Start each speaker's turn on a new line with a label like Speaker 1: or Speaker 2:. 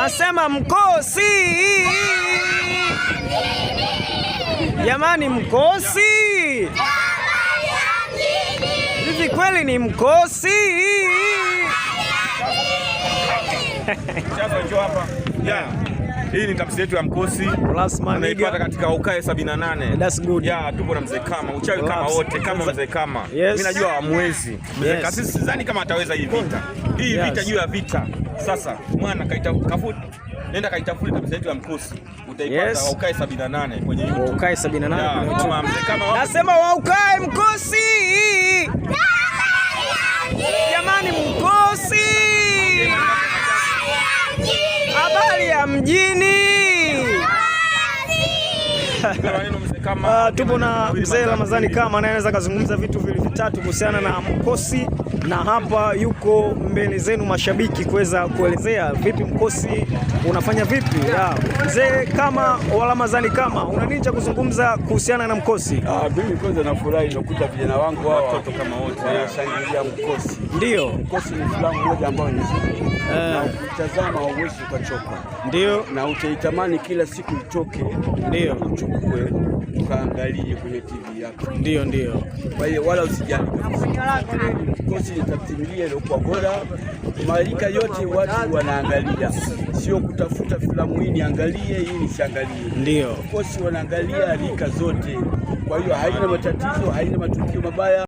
Speaker 1: Nasema mkosi. Jamani, mkosi. Hivi kweli ni mkosi?
Speaker 2: Hii ni tafsiri yetu ya mkosi. Unaipata katika Ukae 78.
Speaker 1: That's good.
Speaker 2: Tupo na mzee Kama, uchawi kama wote, kama mzee Kama. Mimi najua hamwezi. Mzee Kasisi sidhani kama ataweza hii vita. Hii vita juu ya vita. Sasa mwana nenda kaitafute tafsiri yetu ya mkosi. Utaipata Ukae 78 kwenye YouTube.
Speaker 1: Ukae 78
Speaker 2: kama mzee Kama.
Speaker 1: Nasema Ukae mkosi. Jamani, mkosi. Habari ya mjini. Tupo na mzee Ramadhani Kama, anaweza kuzungumza vitu vitatu kuhusiana na mkosi, na hapa yuko mbele zenu mashabiki kuweza kuelezea vipi mkosi unafanya vipi. Mzee Kama wa Ramadhani Kama, una nini cha kuzungumza kuhusiana na mkosi?
Speaker 3: Mimi kwanza nafurahi nakuta vijana wangu hawa watoto kama wote wanashangilia mkosi.
Speaker 1: Ndio.
Speaker 3: Mkosi ni filamu moja ambayo ni nzuri. Na ukitazama hauwezi ukachoka.
Speaker 1: Ndio.
Speaker 3: Na utaitamani kila siku itoke.
Speaker 1: Ndio.
Speaker 3: Uchukue ukaangalie kwenye TV yako.
Speaker 1: Ndio.
Speaker 3: Kwa hiyo wala usijali. Mkosi ni tamthilia iliyokuwa bora. Malika yote watu wanaangalia. Sio kutafuta filamu hii niangalie, hii nisiangalie.
Speaker 1: Ndio.
Speaker 3: Mkosi wanaangalia rika zote. Kwa hiyo haina matatizo, haina matukio mabaya.